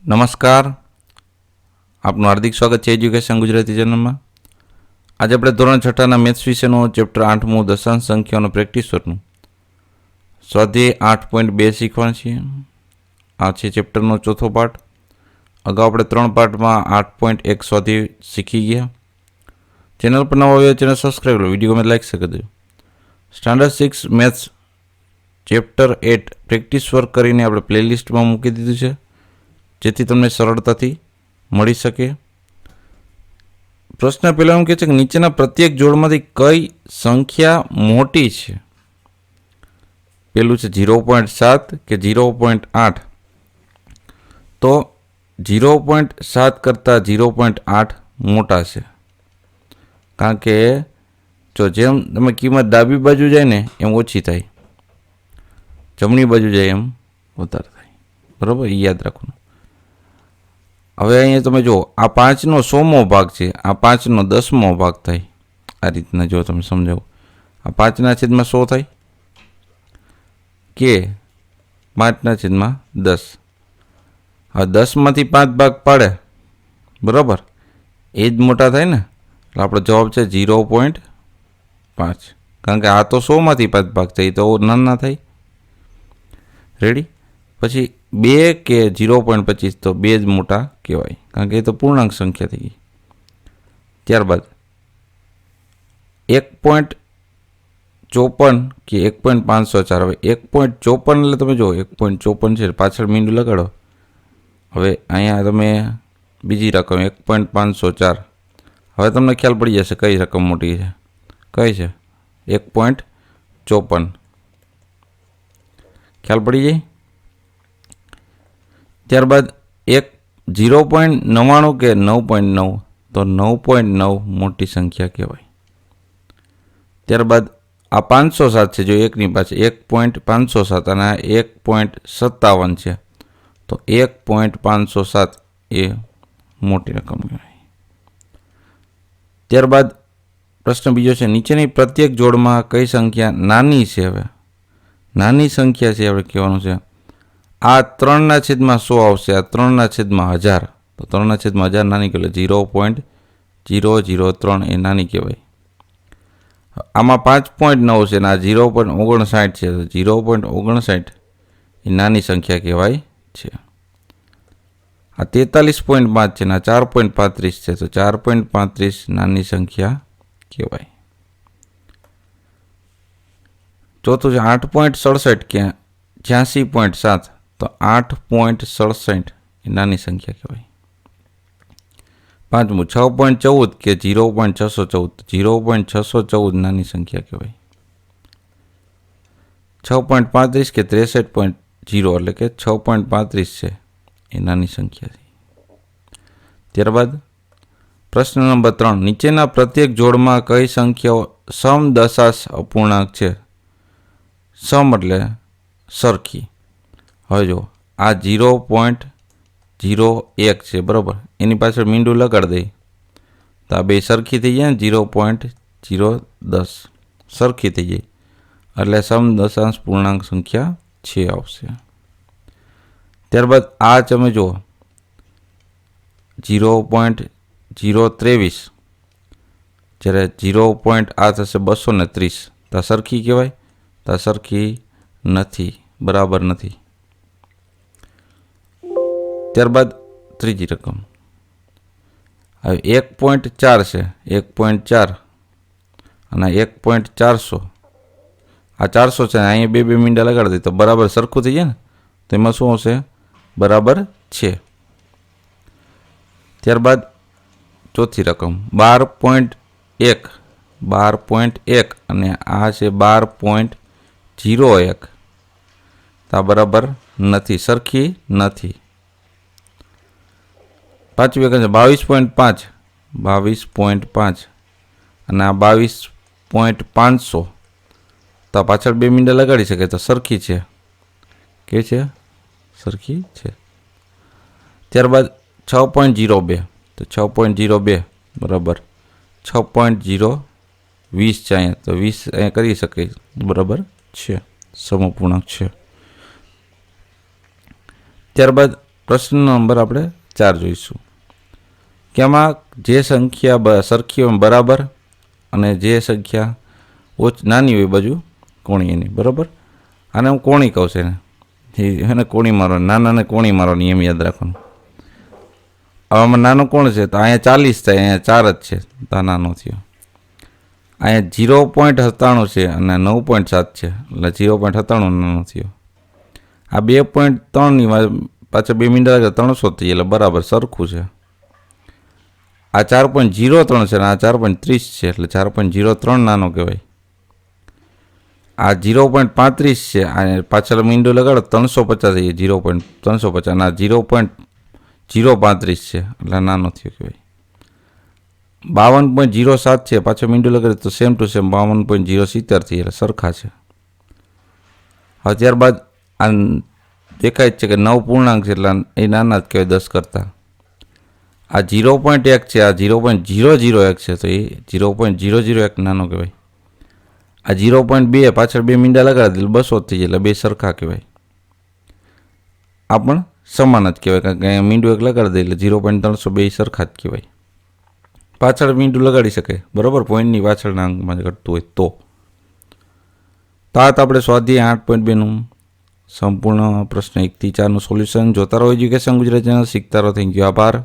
નમસ્કાર, આપનું હાર્દિક સ્વાગત છે એજ્યુકેશન ગુજરાતી ચેનલમાં. આજે આપણે ધોરણ 6ના મેથ્સ વિષયનો ચેપ્ટર 8મું દશાંશ સંખ્યાઓનો પ્રેક્ટિસ વર્કનું સ્વાધ્યાય 8.2 શીખવાના છીએ. આ છે ચેપ્ટરનો ચોથો પાર્ટ. અગાઉ આપણે 3 પાર્ટમાં 8.1 સ્વાધ્યાય શીખી ગયા. ચેનલ પર નવા આવ્યા ચેનલ સબસ્ક્રાઈબ કરો, વિડીયો ગમે લાઈક કરી દેજો. Standard 6 maths chapter 8 practice work કરીને આપણે પ્લેલિસ્ટમાં મૂકી દીધું છે, જેથી તમને સરળતાથી મળી શકે. પ્રશ્ન પહેલા એમ કહે છે કે નીચેના પ્રત્યેક જોડમાંથી કઈ સંખ્યા મોટી છે? પેલું છે 0.7 કે 0.8. તો 0.7 કરતાં 0.8 મોટા છે, કારણ કે જો જેમ તમે કિંમત ડાબી બાજુ જાય ને એમ ઓછી થાય, જમણી બાજુ જાય એમ વધારે થાય. બરાબર, એ યાદ રાખવાનું. હવે અહીંયા તમે જુઓ, આ 5નો 100મો ભાગ છે, આ 5નો 10મો ભાગ થાય. આ રીતના જો તમે સમજાવો, આ 5/100 થાય કે 5/10. હવે 10માંથી 5 ભાગ પાડે, બરાબર, એ જ મોટા થાય ને. એટલે આપણો જવાબ છે 0.5, કારણ કે આ તો 100માંથી 5 ભાગ થાય, તો નાના થાય. રેડી? પછી 2 કે 0.25, તો 2 જ મોટા કહેવાય, કારણ કે એ તો પૂર્ણાંક સંખ્યા થઈ ગઈ. ત્યારબાદ 1.54 કે 1.504. હવે 1.54 એટલે તમે જુઓ, 1.54 છે, પાછળ મીંડું લગાડો. હવે અહીંયા તમે બીજી રકમ 1.504. હવે તમને ખ્યાલ પડી જશે કઈ રકમ મોટી છે. કઈ છે? 1.54. ખ્યાલ પડી જાય. ત્યારબાદ 0.99 કે 9.9, તો 9.9 મોટી સંખ્યા કહેવાય. ત્યારબાદ આ 507 છે, જો એકની પાસે 1.507 અને 1.57 છે, તો 1.507 એ મોટી રકમ કહેવાય. ત્યારબાદ પ્રશ્ન બીજો છે, નીચેની પ્રત્યેક જોડમાં કઈ સંખ્યા નાની છે? હવે નાની સંખ્યા છે આપણે કહેવાનું છે. આ 3/100 આવશે, આ 3/1000, તો 3/1000 નાની કહેવાય. 0.003 એ નાની કહેવાય. આમાં 5.9 છે ને આ 0.59 છે, તો 0.59 એ નાની સંખ્યા કહેવાય છે. આ 43.5 છે ને આ 4.35 છે, તો 4.35 નાની સંખ્યા કહેવાય. ચોથું છે 8.67 કે 86.7, તો 8.67 એ નાની સંખ્યા કહેવાય. પાંચમું 6.14 કે 0.614, 0.614 નાની સંખ્યા કહેવાય. 6.35 કે 63.0, એટલે કે 6.35 છે એ નાની સંખ્યા છે. ત્યારબાદ પ્રશ્ન નંબર 3, નીચેના પ્રત્યેક જોડમાં કઈ સંખ્યાઓ સમદશાંશ અપૂર્ણાંક છે? સમ એટલે સરખી. હવે જો આ 0.01 છે, બરાબર, એની પાછળ મીંડું લગાડી દઈએ તો આ બે સરખી થઈ જાય ને. 0.010 સરખી થઈ જાય એટલે સમદશાંશ પૂર્ણાંક સંખ્યા 6 આવશે. ત્યારબાદ આ તમે જુઓ 0.023, જ્યારે 0. થશે 230, તો આ સરખી કહેવાય? તો આ સરખી નથી, બરાબર નથી. ત્યારબાદ ત્રીજી રકમ હવે 1.4 છે, 1.4 અને 1.400. આ 400 છે, અહીંયા બે મીંડા લગાડી દઈએ તો બરાબર સરખું થઈ જાય ને. તો એમાં શું હશે? બરાબર છે. ત્યારબાદ ચોથી રકમ 12.1 અને આ છે 12.01, તો આ બરાબર નથી, સરખી નથી. પાંચમી રકમ છે 22.5 અને આ 22.500, તો પાછળ બે મીંડા લગાડી શકે તો સરખી છે. કે છે? સરખી છે. ત્યારબાદ 6.02, તો 6.02 બરાબર 6.020 છે અહીંયા, તો 20 અહીંયા કરી શકે, બરાબર છે, સમઅપૂર્ણાંક છે. ત્યારબાદ પ્રશ્ન નંબર આપણે 4 જોઈશું કે આમાં જે સંખ્યા સરખી હોય બરાબર અને જે સંખ્યા નાની હોય બાજુ કોણી એની બરાબર. આને હું કોણી કહું છું એને કોણી મારવાની, નાનાને કોણી મારવાની એમ યાદ રાખવાનું. હવે આમાં નાનો કોણ છે તો અહીંયા 40 થાય, અહીંયા 4 જ છે તો આ નાનો થયો. અહીંયા 0.97 છે અને 9.7 છે એટલે 0.97 નાનો થયો. આ 2.3ની પાછળ 2 મીંડા લાગે 300 થઈ એટલે બરાબર સરખું છે. આ 4.03 છે અને આ 4.30 છે એટલે 4.03 નાનો કહેવાય. આ 0.35 છે, આ પાછળ મીંડો લગાડો 350 થઈ 0.350 અને આ 0.035 છે એટલે નાનો થયો કહેવાય. 52.07 છે, પાછળ મીંડો લગાડે તો સેમ ટુ સેમ 52.070 થઈ એટલે સરખા છે. હવે ત્યારબાદ આ દેખાય જ છે કે 9 પૂર્ણાંક છે એટલે એ નાના જ કહેવાય 10 કરતાં. આ 0.1 છે, આ 0.001 છે તો એ 0.001 નાનો કહેવાય. આ 0.2 પાછળ 2 મીંડા લગાડી એટલે 200 થઈ જાય એટલે બે સરખા કહેવાય. આ પણ સમાન જ કહેવાય કારણ કે મીંડું એક લગાડી દે એટલે 0.300 બે સરખા જ કહેવાય. પાછળ મીંડું લગાડી શકે બરાબર, પોઈન્ટની પાછળના અંકમાં ઘટતું હોય તો. તાત આપણે સ્વાધ્યાય 8.2નું સંપૂર્ણ પ્રશ્ન 1 થી 4નું સોલ્યુશન જોતા રહો એજ્યુકેશન ગુજરાતી ચેનલ શીખતા રહો. થેન્ક યુ, આભાર.